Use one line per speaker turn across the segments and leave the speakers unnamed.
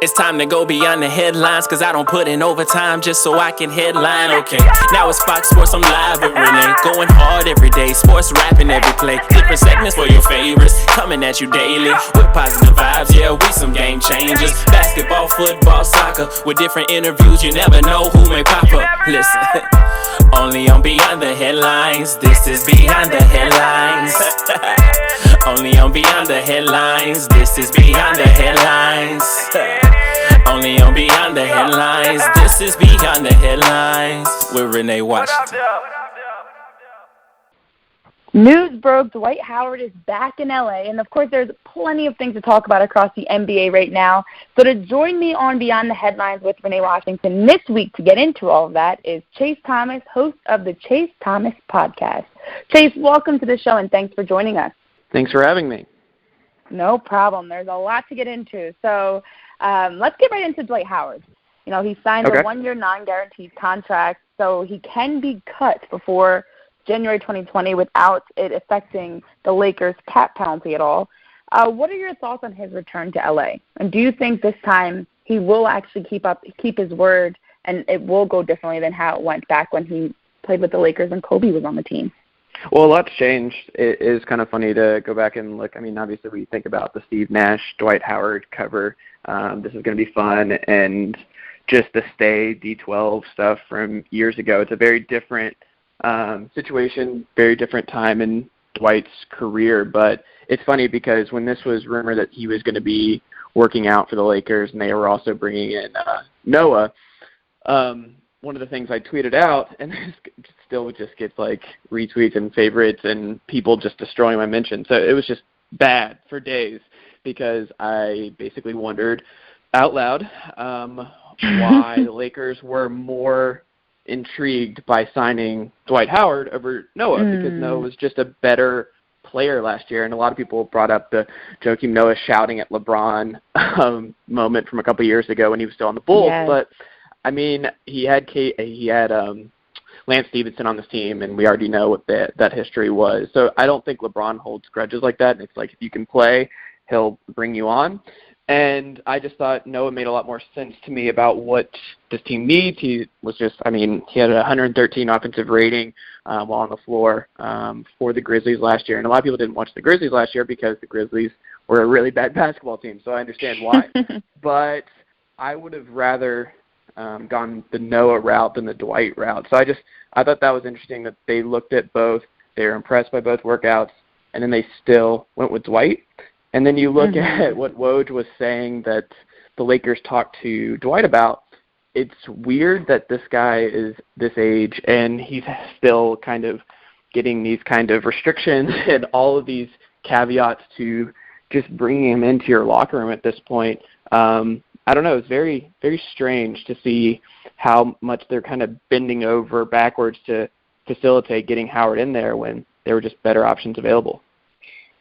It's time to go beyond the headlines, cause I don't put in overtime just so I can headline. Okay, now it's Fox Sports, I'm live with Renee. Going hard every day, sports rapping every play. Different segments for your favorites, coming at you daily with positive vibes, yeah, we some game changers. Basketball, football, soccer, with different interviews, you never know who may pop up. Listen, only on Beyond the Headlines, this is Beyond the Headlines. Only on Beyond the Headlines, this is Beyond the Headlines. Only on Beyond the Headlines, this is Beyond the Headlines with Renee Washington.
News broke Dwight Howard is back in LA, and of course there's plenty of things to talk about across the NBA right now. So to join me on Beyond the Headlines with Renee Washington this week to get into all of that is Chase Thomas, host of the Chase Thomas Podcast. Chase, welcome to the show, and thanks for joining us.
Thanks for having me.
No problem. There's a lot to get into. So let's get right into Dwight Howard. You know, he signed a one-year non-guaranteed contract, so he can be cut before January 2020 without it affecting the Lakers' cap penalty at all. What are your thoughts on his return to LA? And do you think this time he will actually keep his word, and it will go differently than how it went back when he played with the Lakers and Kobe was on the team?
Well, a lot's changed. It is kind of funny to go back and look. I mean, obviously, we think about the Steve Nash, Dwight Howard cover. This is going to be fun. And just the stay D12 stuff from years ago, it's a very different situation, very different time in Dwight's career. But it's funny because when this was rumored that he was going to be working out for the Lakers and they were also bringing in Noah, one of the things I tweeted out, and it still just gets like retweets and favorites and people just destroying my mention. So it was just bad for days because I basically wondered out loud why the Lakers were more intrigued by signing Dwight Howard over Noah because Noah was just a better player last year. And a lot of people brought up the Joakim Noah shouting at LeBron moment from a couple years ago when he was still on the Bulls. Yes. But I mean, he had Lance Stevenson on this team, and we already know what that history was. So I don't think LeBron holds grudges like that. And it's like if you can play, he'll bring you on. And I just thought Noah made a lot more sense to me about what this team needs. He had a 113 offensive rating while on the floor for the Grizzlies last year. And a lot of people didn't watch the Grizzlies last year because the Grizzlies were a really bad basketball team. So I understand why. But I would have rather gone the Noah route than the Dwight route. So I thought that was interesting that they looked at both. They were impressed by both workouts, and then they still went with Dwight. And then you look at what Woj was saying that the Lakers talked to Dwight about. It's weird that this guy is this age and he's still kind of getting these kind of restrictions and all of these caveats to just bringing him into your locker room at this point. I don't know. It's very, very strange to see how much they're kind of bending over backwards to facilitate getting Howard in there when there were just better options available.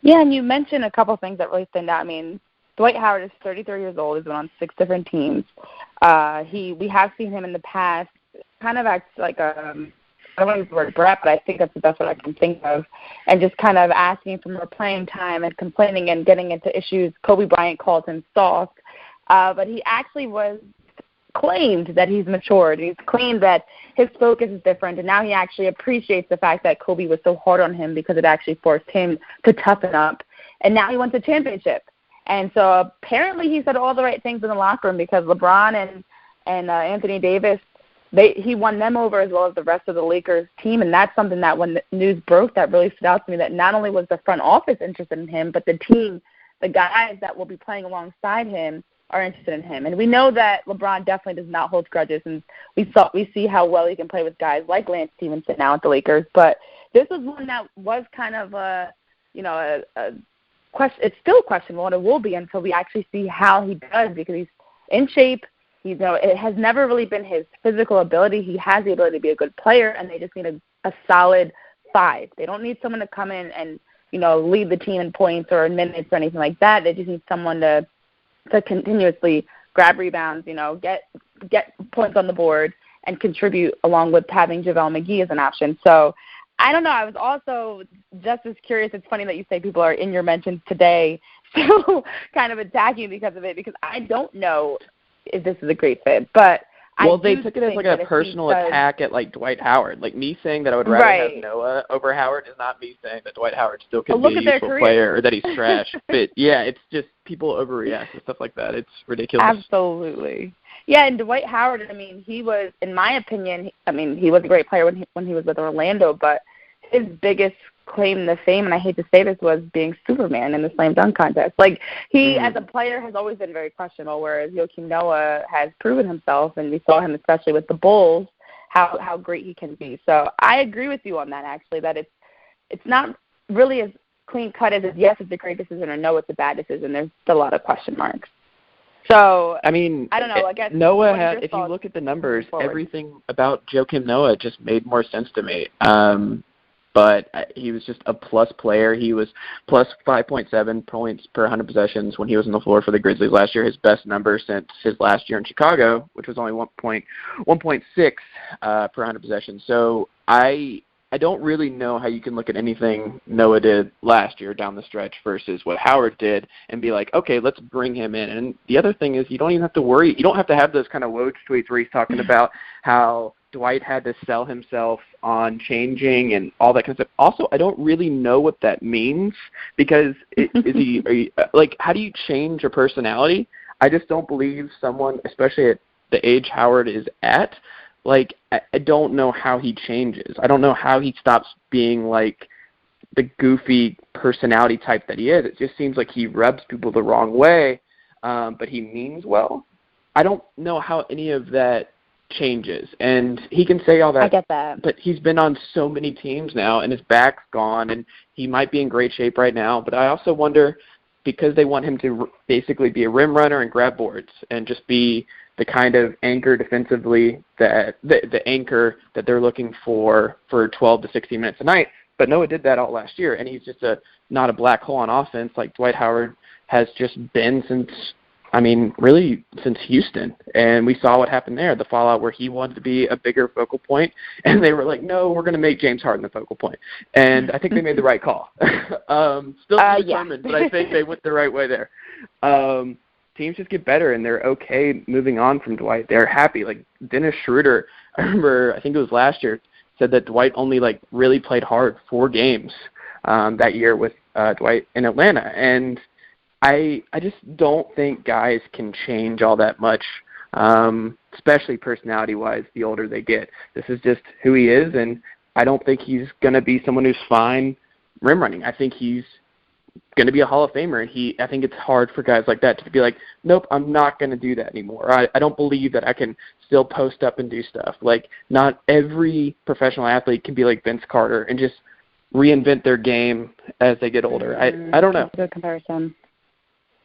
Yeah, and you mentioned a couple things that really stand out. I mean, Dwight Howard is 33 years old. He's been on 6 different teams. We have seen him in the past kind of act like I don't want to use the word brat, but I think that's the best one I can think of, and just kind of asking for more playing time and complaining and getting into issues. Kobe Bryant called him soft. But he actually claimed that he's matured. He's claimed that his focus is different, and now he actually appreciates the fact that Kobe was so hard on him because it actually forced him to toughen up. And now he wants a championship. And so apparently he said all the right things in the locker room because LeBron and Anthony Davis, he won them over as well as the rest of the Lakers team. And that's something that when the news broke that really stood out to me, that not only was the front office interested in him, but the team, the guys that will be playing alongside him, are interested in him. And we know that LeBron definitely does not hold grudges, and we see how well he can play with guys like Lance Stevenson now at the Lakers. But this was one that was kind of a question. It's still questionable, and it will be until we actually see how he does because he's in shape. It has never really been his physical ability. He has the ability to be a good player, and they just need a solid 5. They don't need someone to come in and lead the team in points or in minutes or anything like that. They just need someone to continuously grab rebounds, get points on the board, and contribute along with having JaVale McGee as an option. So I don't know. I was also just as curious. It's funny that you say people are in your mentions today, so kind of attacking because of it, because I don't know if this is a great fit. But
well, they took it as like a personal attack at like Dwight Howard. Like me saying that I would rather have Noah over Howard is not me saying that Dwight Howard still could be a useful player or that he's trash. But yeah, it's just people overreact and stuff like that. It's ridiculous.
Absolutely. Yeah, and Dwight Howard, I mean, he was, in my opinion, he was a great player when he was with Orlando, but his biggest claim to fame, and I hate to say this, was being Superman in the slam dunk contest. Like, he, as a player, has always been very questionable, whereas Joakim Noah has proven himself, and we saw him, especially with the Bulls, how great he can be. So I agree with you on that, actually, that it's not really as clean-cut as yes, it's a great decision, or no, it's a bad decision. There's still a lot of question marks. So, I mean, I don't know. I guess
Noah had, if you look at the numbers, everything about Joakim Noah just made more sense to me. But he was just a plus player. He was plus 5.7 points per 100 possessions when he was on the floor for the Grizzlies last year, his best number since his last year in Chicago, which was only 1.6 per 100 possessions. So I don't really know how you can look at anything Noah did last year down the stretch versus what Howard did and be like, okay, let's bring him in. And the other thing is you don't even have to worry. You don't have to have those kind of Woj tweets where he's talking about how Dwight had to sell himself on changing and all that kind of stuff. Also, I don't really know what that means because how do you change your personality? I just don't believe someone, especially at the age Howard is at, like, I don't know how he changes. I don't know how he stops being, like, the goofy personality type that he is. It just seems like he rubs people the wrong way, but he means well. I don't know how any of that changes. And he can say all that.
I get that.
But he's been on so many teams now, and his back's gone, and he might be in great shape right now. But I also wonder, because they want him to basically be a rim runner and grab boards and just be the kind of anchor defensively, that the anchor that they're looking for 12 to 16 minutes a night. But Noah did that all last year, and he's just not a black hole on offense like Dwight Howard has just been really since Houston. And we saw what happened there, the fallout where he wanted to be a bigger focal point, and they were like, no, we're going to make James Harden the focal point. And I think they made the right call. Still determined, but I think they went the right way there. Teams just get better, and they're okay moving on from Dwight. They're happy. Like Dennis Schroeder, I remember, I think it was last year, said that Dwight only really played hard 4 games that year with Dwight in Atlanta. And I just don't think guys can change all that much, especially personality-wise, the older they get. This is just who he is, and I don't think he's going to be someone who's fine rim running. I think he's going to be a Hall of Famer, and I think it's hard for guys like that to be like, nope, I'm not going to do that anymore. I don't believe that I can still post up and do stuff. Like, not every professional athlete can be like Vince Carter and just reinvent their game as they get older. I don't know.
That's a good comparison.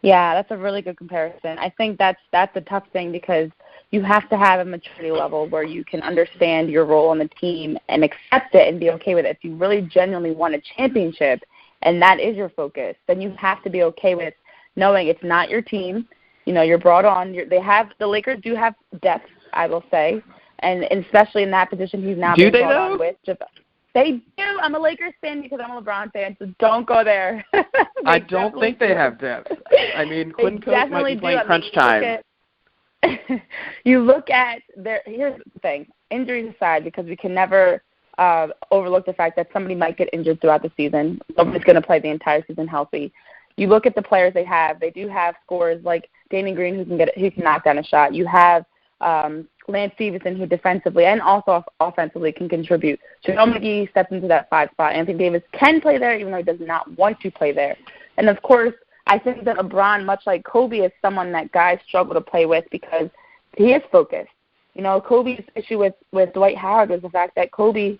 Yeah, that's a really good comparison. I think that's a tough thing because you have to have a maturity level where you can understand your role on the team and accept it and be okay with it. If you really genuinely want a championship and that is your focus, then you have to be okay with knowing it's not your team. You know, you're brought on. The Lakers do have depth, I will say, and especially in that position he's now being brought on with. They do. I'm a Lakers fan because I'm a LeBron fan, so don't go there.
I don't think they have depth. I mean, Quinn Cook might be playing crunch time.
You look at here's the thing, injuries aside, because we can never overlook the fact that somebody might get injured throughout the season. Nobody's going to play the entire season healthy. You look at the players they have. They do have scorers like Danny Green who can knock down a shot. You have Lance Stevenson, who defensively and also offensively can contribute. Janelle McGee steps into that 5 spot. Anthony Davis can play there, even though he does not want to play there. And, of course, I think that LeBron, much like Kobe, is someone that guys struggle to play with because he is focused. You know, Kobe's issue with Dwight Howard was the fact that Kobe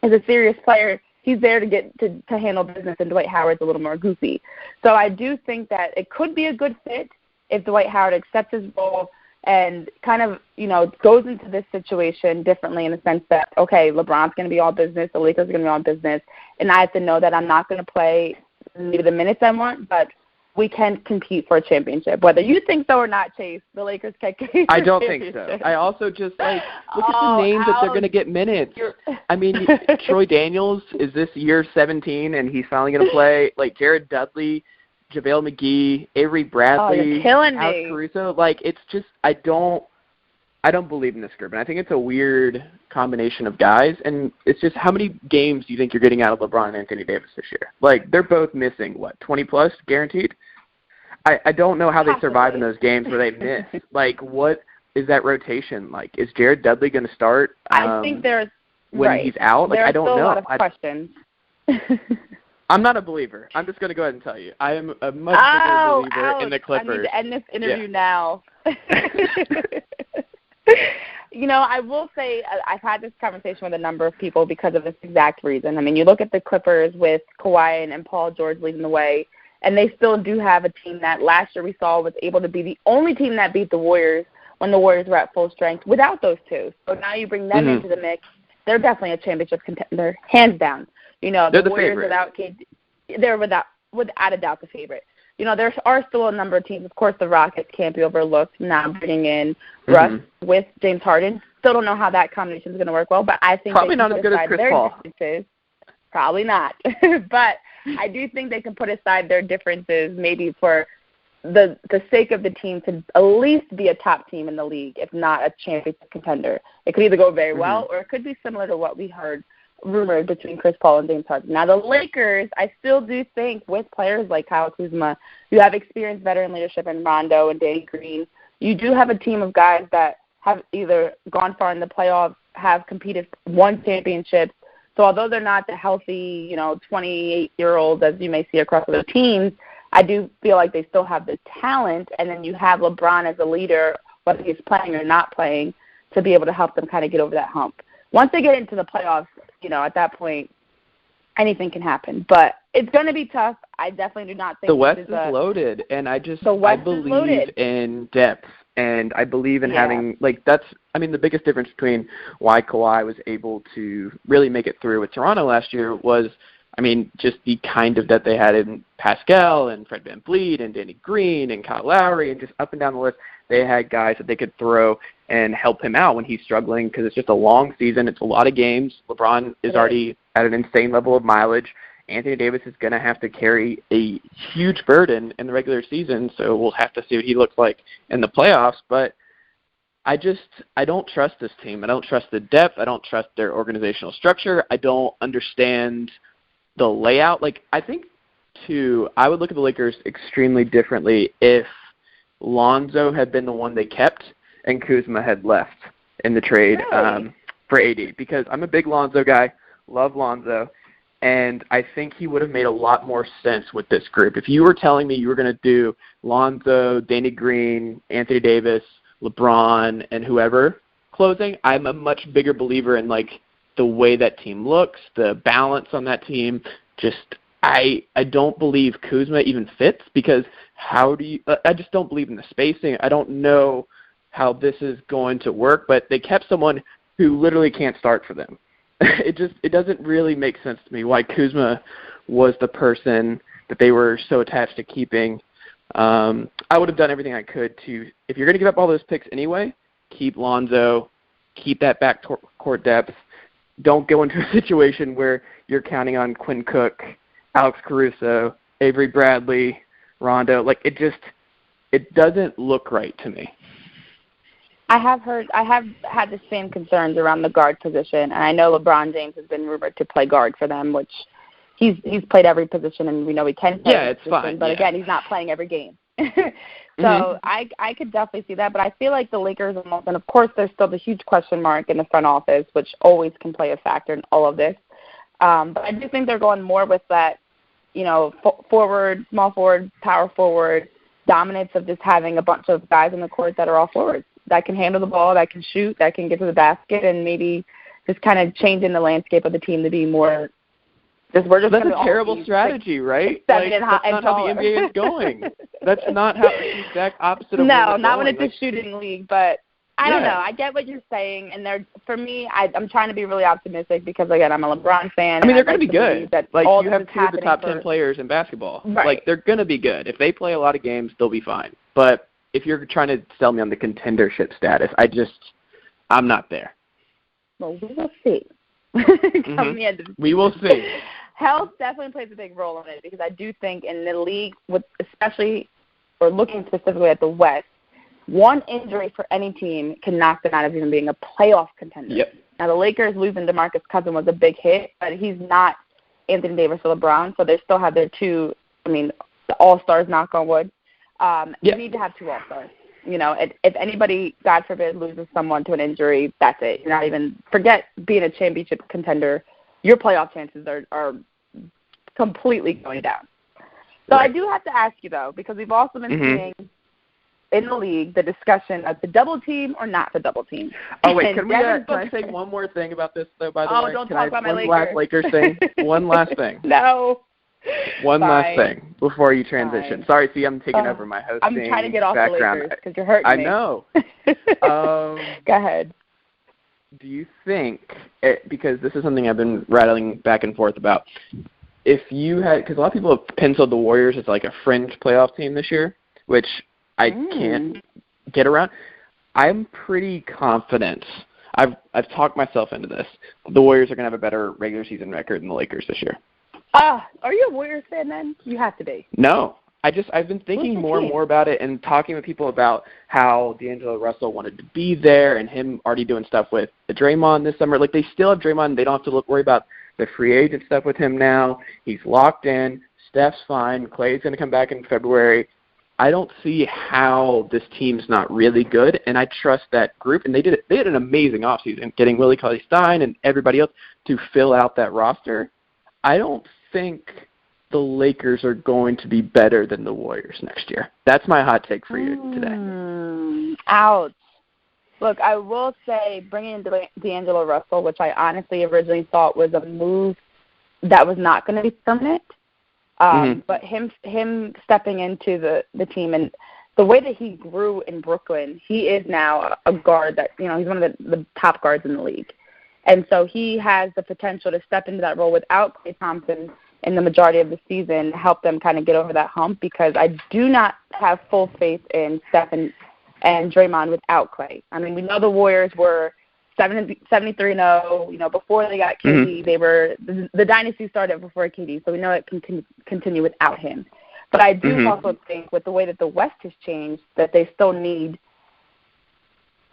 is a serious player. He's there to handle business, and Dwight Howard's a little more goofy. So I do think that it could be a good fit if Dwight Howard accepts his role and kind of, you know, goes into this situation differently in the sense that, okay, LeBron's going to be all business, the Lakers are going to be all business, and I have to know that I'm not going to play maybe the minutes I want, but we can compete for a championship. Whether you think so or not, Chase, the Lakers can compete.
I don't think so. I also just look at the names that they're going to get minutes. I mean, Troy Daniels is this year 17, and he's finally going to play. Like Jared Dudley, JaVale McGee, Avery Bradley,
you're killing me.
Alex Caruso. Like, it's just I don't believe in this group, and I think it's a weird combination of guys. And it's just, how many games do you think you're getting out of LeBron and Anthony Davis this year? Like, they're both missing 20 plus guaranteed. I don't know how they survive in those games where they miss. Like, what is that rotation like? Is Jared Dudley going to start?
I think there's
when he's out. Like, I don't know.
There's a lot of questions.
I'm not a believer. I'm just going to go ahead and tell you. I am a much bigger believer in the Clippers.
I need to end this interview now. I will say I've had this conversation with a number of people because of this exact reason. I mean, you look at the Clippers with Kawhi and Paul George leading the way, and they still do have a team that last year we saw was able to be the only team that beat the Warriors when the Warriors were at full strength without those two. So now you bring them into the mix. They're definitely a championship contender, hands down. The Warriors
favorite.
without KD, they're without a doubt the favorite. There are still a number of teams. Of course, the Rockets can't be overlooked. Now bringing in Russ with James Harden. Still don't know how that combination is going to work well, but I think
probably not as good as Chris Paul.
Probably not. But I do think they can put aside their differences maybe for the sake of the team to at least be a top team in the league, if not a championship contender. It could either go very well or it could be similar to what we heard rumored between Chris Paul and James Harden. Now, the Lakers, I still do think with players like Kyle Kuzma, you have experienced veteran leadership in Rondo and Danny Green. You do have a team of guys that have either gone far in the playoffs, have competed, won championships. So although they're not the healthy, 28-year-olds as you may see across other teams, I do feel like they still have the talent. And then you have LeBron as a leader, whether he's playing or not playing, to be able to help them kind of get over that hump. Once they get into the playoffs, at that point, anything can happen. But it's going to be tough. I definitely do not think
the West is loaded, and I believe in depth, and I believe in having the biggest difference between why Kawhi was able to really make it through with Toronto last year was, just the kind of depth they had in Pascal and Fred VanVleet and Danny Green and Kyle Lowry and just up and down the list. They had guys that they could throw and help him out when he's struggling because it's just a long season. It's a lot of games. LeBron is already at an insane level of mileage. Anthony Davis is going to have to carry a huge burden in the regular season, so we'll have to see what he looks like in the playoffs. But I don't trust this team. I don't trust the depth. I don't trust their organizational structure. I don't understand the layout. I think, too, I would look at the Lakers extremely differently if Lonzo had been the one they kept and Kuzma had left in the trade for AD, because I'm a big Lonzo guy, love Lonzo, and I think he would have made a lot more sense with this group. If you were telling me you were going to do Lonzo, Danny Green, Anthony Davis, LeBron, and whoever closing, I'm a much bigger believer in the way that team looks, the balance on that team. I don't believe Kuzma even fits because I just don't believe in the spacing. I don't know how this is going to work, but they kept someone who literally can't start for them. It doesn't really make sense to me why Kuzma was the person that they were so attached to keeping. I would have done everything I could to, if you're going to give up all those picks anyway, keep Lonzo, keep that backcourt depth. Don't go into a situation where you're counting on Quinn Cook, Alex Caruso, Avery Bradley, Rondo. It doesn't look right to me.
I have had the same concerns around the guard position, and I know LeBron James has been rumored to play guard for them, which he's played every position, and we know he can play every position, fine. But again, he's not playing every game. So I could definitely see that, but I feel like the Lakers and of course there's still the huge question mark in the front office, which always can play a factor in all of this. But I do think they're going more with that, forward, small forward, power forward, dominance of just having a bunch of guys on the court that are all forwards, that can handle the ball, that can shoot, that can get to the basket, and maybe just kind of changing the landscape of the team to be more That's
a terrible strategy, right? That's not how the NBA is going. That's not how the exact opposite of
No, not when it's a shooting league, but I don't know. I get what you're saying, and for me, I'm trying to be really optimistic because, again, I'm a LeBron fan.
I mean, they're going to be good. Like, you have two of the top 10
for
players in basketball.
Right.
Like, they're going to be good. If they play a lot of games, they'll be fine. But if you're trying to sell me on the contendership status, I'm not there.
Well, we will see.
We will see.
Health definitely plays a big role in it because I do think in the league, especially or looking specifically at the West, one injury for any team can knock them out of even being a playoff contender.
Yep.
Now, the Lakers losing DeMarcus Cousins was a big hit, but he's not Anthony Davis or LeBron, so they still have their two, the all-stars, knock on wood. You need to have two all-stars. If anybody, God forbid, loses someone to an injury, that's it. You're not even – forget being a championship contender. Your playoff chances are completely going down. So I do have to ask you, though, because we've also been seeing – in the league, the discussion of the double team or not the double team.
Oh, wait, can I say one more thing about this, though, by the way?
Oh, don't talk about my Lakers.
One last Lakers thing. One last thing.
No.
One last thing before you transition. Sorry, see, I'm taking over my hosting
I'm trying to get off
background.
the Lakers because you're hurting me.
I know.
Go ahead.
Do you think, because this is something I've been rattling back and forth about, if you had, because a lot of people have penciled the Warriors as like a fringe playoff team this year, which I can't get around. I'm pretty confident. I've talked myself into this. The Warriors are going to have a better regular season record than the Lakers this year.
Are you a Warriors fan then? You have to be.
No. I've been thinking more and more about it and talking with people about how D'Angelo Russell wanted to be there and him already doing stuff with the Draymond this summer. Like, they still have Draymond. They don't have to worry about the free agent stuff with him now. He's locked in. Steph's fine. Clay's going to come back in February. I don't see how this team's not really good, and I trust that group. And they did an amazing offseason, getting Willie Cauley-Stein and everybody else to fill out that roster. I don't think the Lakers are going to be better than the Warriors next year. That's my hot take for you today.
Ouch. Look, I will say bringing in D'Angelo Russell, which I honestly originally thought was a move that was not going to be permanent. But him stepping into the team and the way that he grew in Brooklyn, he is now a guard that, he's one of the top guards in the league. And so he has the potential to step into that role without Klay Thompson in the majority of the season, help them kind of get over that hump, because I do not have full faith in Steph and Draymond without Klay. We know the Warriors were 73-0, before they got KD, they were the dynasty started before KD, so we know it can continue without him. But I do also think with the way that the West has changed, that they still need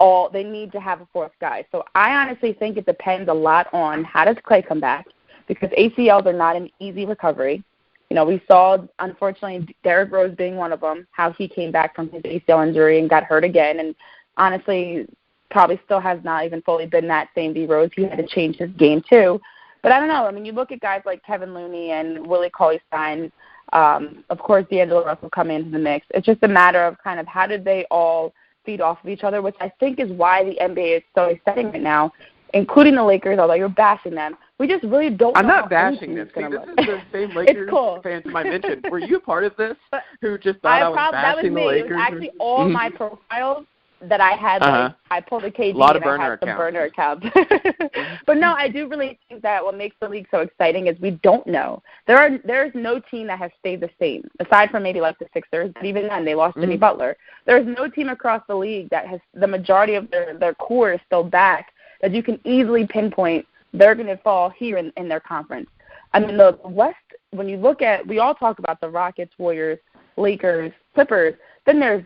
to have a fourth guy. So I honestly think it depends a lot on how does Klay come back, because ACLs are not an easy recovery. We saw, unfortunately, Derrick Rose being one of them, how he came back from his ACL injury and got hurt again, and honestly probably still has not even fully been that same D Rose. He had to change his game too. But I don't know. You look at guys like Kevin Looney and Willie Cauley-Stein, of course D'Angelo Russell come into the mix. It's just a matter of kind of how did they all feed off of each other, which I think is why the NBA is so exciting right now, including the Lakers, although you're bashing them. We just really don't know.
I'm not bashing them. See, this is the same Lakers fans I mentioned. Were you part of this who just thought I was bashing the Lakers?
It was actually all my profiles that I had, I pulled a KD and I had some burner accounts. But no, I do really think that what makes the league so exciting is we don't know. There's no team that has stayed the same, aside from maybe like the Sixers, but even then they lost Jimmy Butler. There's no team across the league that has the majority of their core is still back that you can easily pinpoint they're going to fall here in their conference. The West, when you look at, we all talk about the Rockets, Warriors, Lakers, Clippers, then there's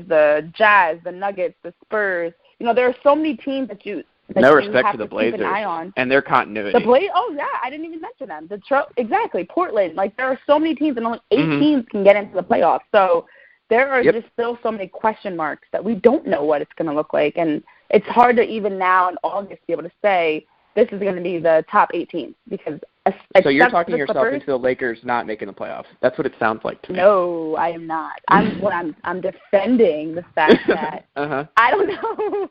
the Jazz, the Nuggets, the Spurs. There are so many teams that you
no respect for the Blazers
keep an eye on.
And their continuity.
I didn't even mention them. Exactly, Portland. There are so many teams, and only 8 teams can get into the playoffs. So there are just still so many question marks that we don't know what it's going to look like, and it's hard to even now in August be able to say this is going to be the top 8 teams, because
so you're talking yourself into the Lakers not making the playoffs. That's what it sounds like to me.
No, I am not. I'm defending the fact that I don't know.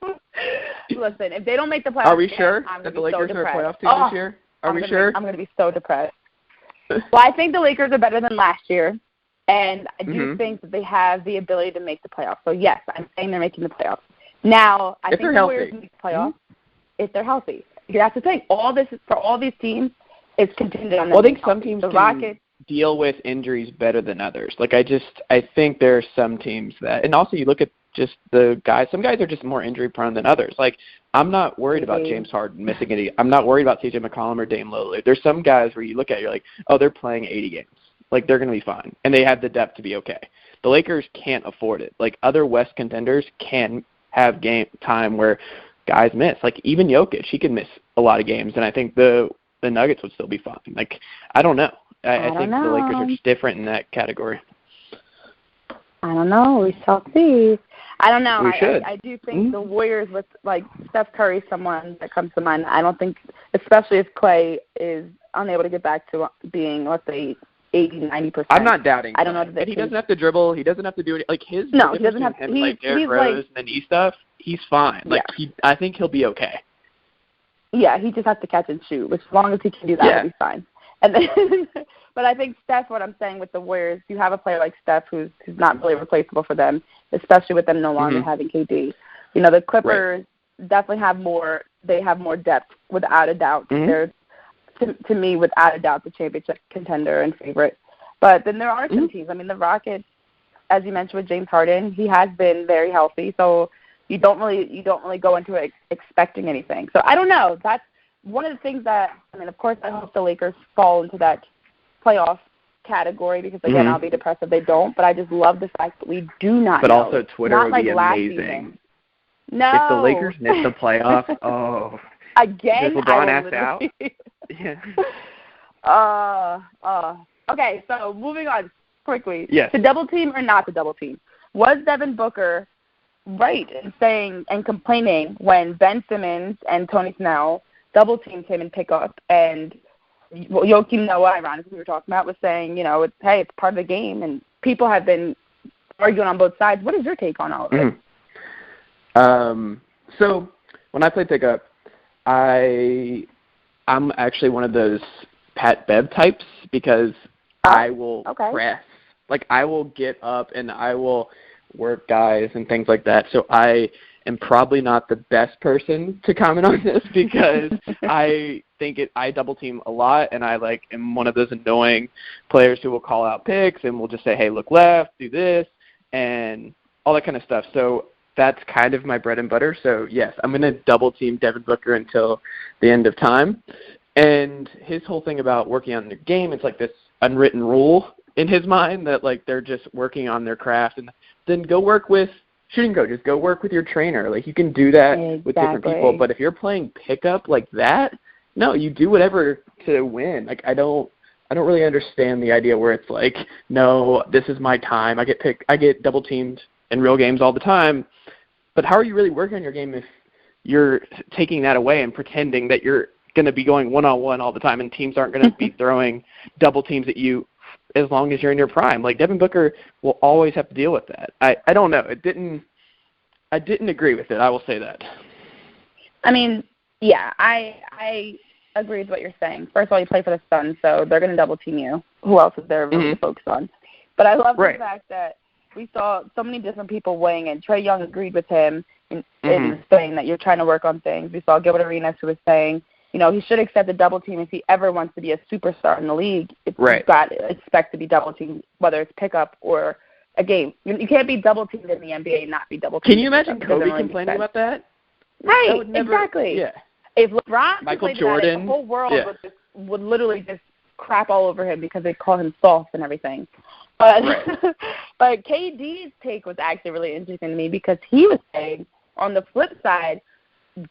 Listen, if they don't make the playoffs,
are we sure that the Lakers are a playoff team this year? Are we sure?
I'm going to be so depressed. Well, I think the Lakers are better than last year, and I do think that they have the ability to make the playoffs. So yes, I'm saying they're making the playoffs. Now, I
if
think
they're
the
healthy.
Warriors make playoffs if they're healthy. That's the thing. For all these teams, it's contingent on them.
Well, I think
being
some
healthy.
teams
the
can
Rockets,
deal with injuries better than others. Like, I think there are some teams that, and also you look at just the guys. Some guys are just more injury prone than others. Like, I'm not worried about James Harden missing any. I'm not worried about CJ McCollum or Dame Lillard. There's some guys where you look at it, you're like, oh, they're playing 80 games. Like, they're going to be fine, and they have the depth to be okay. The Lakers can't afford it. Like, other West contenders can have game time where guys miss. Like, even Jokic, he can miss a lot of games, and I think the Nuggets would still be fine. Like, I don't know. I think the Lakers are just different in that category.
I don't know. We shall see. I don't know.
We should.
I do think the Warriors with, like, Steph Curry, someone that comes to mind. I don't think, especially if Clay is unable to get back to being, let's say, 80, 90%.
I'm not doubting.
I don't know if
he doesn't have to dribble. He doesn't have to do it. Like, his
no, he doesn't have
him,
to.
like Derrick Rose and the knee stuff, he's fine. Like, I think he'll be okay.
Yeah, he just has to catch and shoot, which as long as he can do that, he'll be fine. And then, but I think Steph, what I'm saying with the Warriors, you have a player like Steph who's not really replaceable for them, especially with them no longer having KD. You know, the Clippers definitely have more. They have more depth, without a doubt. They're, to me, without a doubt, the championship contender and favorite. But then there are some teams. I mean, the Rockets, as you mentioned with James Harden, he has been very healthy, so you don't really go into it expecting anything. So I don't know. That's one of the things that, I mean, of course, I hope the Lakers fall into that playoff category because, again, I'll be depressed if they don't. But I just love the fact that we do not know.
But also Twitter would
like
be amazing.
Season. No.
If the Lakers miss the playoffs,
Again,
does LeBron ask out? Yeah.
Okay, so moving on quickly.
Yes.
To double team or not to double team? Was Devin Booker right in saying and complaining when Ben Simmons and Tony Snell double teamed him in pickup, and Joakim Noah, ironically, we were talking about, was saying, you know, it's part of the game, and people have been arguing on both sides. What is your take on all of it?
So when I play pickup, I'm actually one of those Pat Bev types because I will press. Like, I will get up and I will work guys and things like that. So I am probably not the best person to comment on this because I think I double team a lot, and I am one of those annoying players who will call out picks and will just say, hey, look left, do this, and all that kind of stuff. So that's kind of my bread and butter. So, yes, I'm going to double team Devin Booker until the end of time. And his whole thing about working on their game, it's like this unwritten rule in his mind that, like, they're just working on their craft. And then go work with shooting coaches. Go work with your trainer. Like, you can do that with different people. But if you're playing pickup like that, no, you do whatever to win. Like, I don't really understand the idea where it's like, no, this is my time. I get double teamed in real games all the time. But how are you really working on your game if you're taking that away and pretending that you're going to be going one-on-one all the time and teams aren't going to be throwing double teams at you as long as you're in your prime? Like, Devin Booker will always have to deal with that. I don't know. I didn't agree with it. I will say that.
I mean, yeah, I agree with what you're saying. First of all, you play for the Suns, so they're going to double team you. Who else is there really to focus on? But I love the fact that we saw so many different people weighing in. Trae Young agreed with him in saying that you're trying to work on things. We saw Gilbert Arenas who was saying, you know, he should accept a double team if he ever wants to be a superstar in the league. You've got to expect to be double teamed, whether it's pickup or a game. You can't be double teamed in the NBA and not be double teamed.
Can you imagine Kobe complaining about that?
Right, exactly.
Yeah.
If LeBron
Michael Jordan,
the whole world would literally just crap all over him because they call him soft and everything. But but KD's take was actually really interesting to me because he was saying, on the flip side,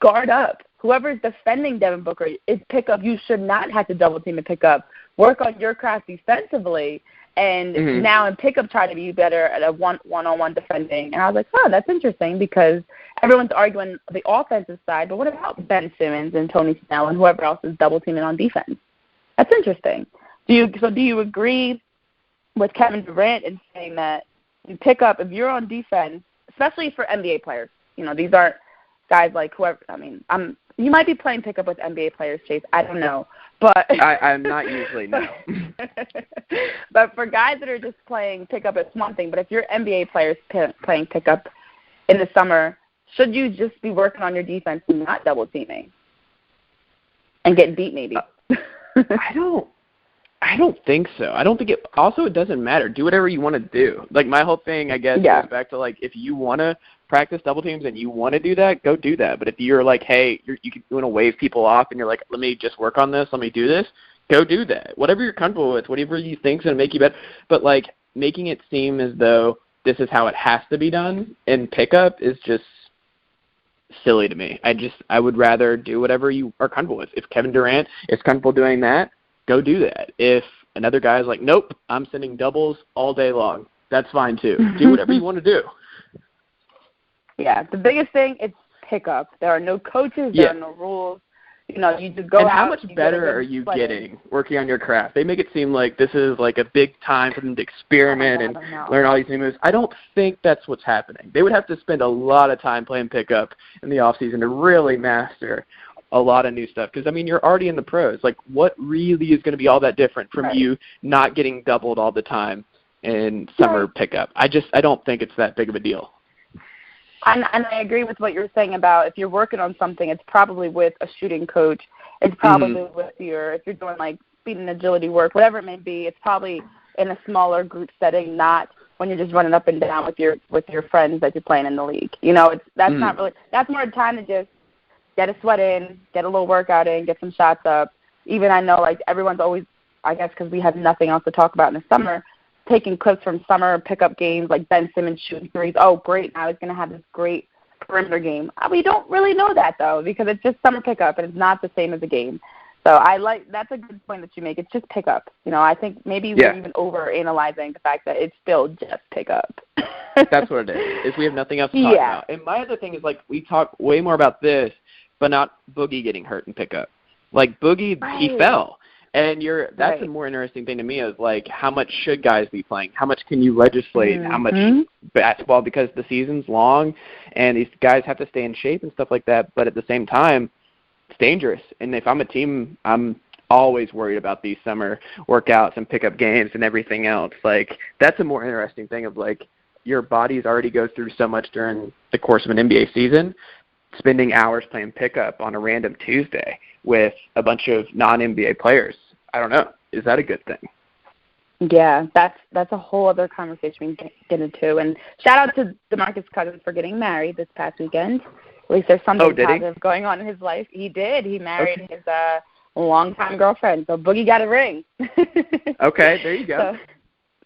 guard up. Whoever's defending Devin Booker is pick up. You should not have to double team and pick up. Work on your craft defensively, and now in pickup try to be better at a one-on-one defending. And I was like, oh, that's interesting because everyone's arguing the offensive side, but what about Ben Simmons and Tony Snell and whoever else is double teaming on defense? That's interesting. Do you agree with Kevin Durant in saying that you pick up if you're on defense, especially for NBA players? You know, these aren't guys like whoever. I mean, you might be playing pickup with NBA players, Chase. I don't know, but
I'm not usually, no.
But for guys that are just playing pickup, it's one thing. But if you're NBA players playing pickup in the summer, should you just be working on your defense and not double teaming and getting beat maybe?
I don't think so. I don't think it – also, it doesn't matter. Do whatever you want to do. Like, my whole thing, I guess, goes back to, like, if you want to practice double teams and you want to do that, go do that. But if you're like, hey, you want to wave people off and you're like, let me just work on this, let me do this, go do that. Whatever you're comfortable with, whatever you think is going to make you better. But, like, making it seem as though this is how it has to be done in pickup is just silly to me. I would rather do whatever you are comfortable with. If Kevin Durant is comfortable doing that, go do that. If another guy is like, nope, I'm sending doubles all day long, that's fine too. Do whatever you want to do.
Yeah, the biggest thing, it's pickup. There are no coaches. There are no rules. You know, you just go
and
out.
How much better are you getting working on your craft? They make it seem like this is like a big time for them to experiment and learn all these new moves. I don't think that's what's happening. They would have to spend a lot of time playing pickup in the off season to really master a lot of new stuff. Because, I mean, you're already in the pros. Like, what really is going to be all that different from you not getting doubled all the time in summer pickup? I don't think it's that big of a deal.
And I agree with what you're saying about if you're working on something, it's probably with a shooting coach. It's probably with if you're doing like speed and agility work, whatever it may be, it's probably in a smaller group setting, not when you're just running up and down with your friends that you're playing in the league. You know, that's not really, that's more time to just get a sweat in, get a little workout in, get some shots up. Even I know like everyone's always, I guess because we have nothing else to talk about in the summer, taking clips from summer pickup games like Ben Simmons shooting threes. Oh, great. Now he's going to have this great perimeter game. We don't really know that, though, because it's just summer pickup, and it's not the same as a game. So that's a good point that you make. It's just pickup. You know, I think maybe we're even over-analyzing the fact that it's still just pickup.
That's what it is we have nothing else to talk about. And my other thing is, like, we talk way more about this, but not Boogie getting hurt in pickup. Like, Boogie, he fell. And that's a more interesting thing to me is, like, how much should guys be playing? How much can you legislate? How much basketball, because the season's long and these guys have to stay in shape and stuff like that. But at the same time, it's dangerous. And if I'm a team, I'm always worried about these summer workouts and pickup games and everything else. Like, that's a more interesting thing of, like, your bodies already go through so much during the course of an NBA season, spending hours playing pickup on a random Tuesday with a bunch of non-NBA players. I don't know. Is that a good thing?
Yeah, that's a whole other conversation we can get into. And shout out to DeMarcus Cousins for getting married this past weekend. At least there's something positive going on in his life. He did. He married his longtime girlfriend. So Boogie got a ring.
Okay, there you go.
So,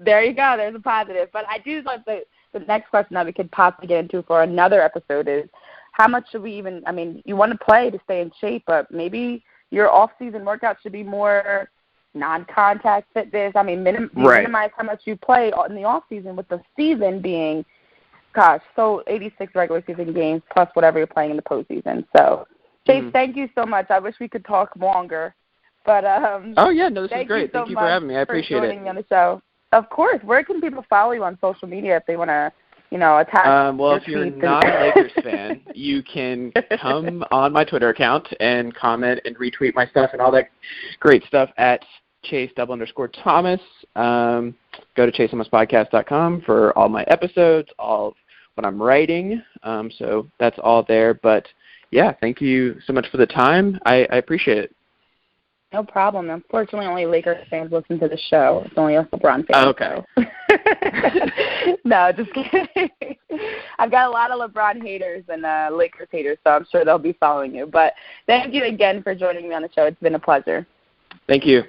there you go. There's a positive. But I do like the next question that we could possibly get into for another episode is how much should we even – I mean, you want to play to stay in shape, but maybe your off-season workout should be more non-contact fitness. I mean, minimize how much you play in the off-season with the season being, 86 regular season games plus whatever you're playing in the postseason. So, Chase, thank you so much. I wish we could talk longer. But
this is great. Thank you for having me. I appreciate it.
Joining me on the show. Of course. Where can people follow you on social media if they want to, attach?
Well, if you're not a Lakers fan, you can come on my Twitter account and comment and retweet my stuff and all that great stuff at Chase_Thomas. Go to ChaseThomasPodcast.com for all my episodes, all of what I'm writing. So that's all there. But, yeah, thank you so much for the time. I appreciate it.
No problem. Unfortunately, only Lakers fans listen to the show. It's only us LeBron fans.
Oh, okay.
So. No, just kidding. I've got a lot of LeBron haters and Lakers haters, so I'm sure they'll be following you. But thank you again for joining me on the show. It's been a pleasure.
Thank you.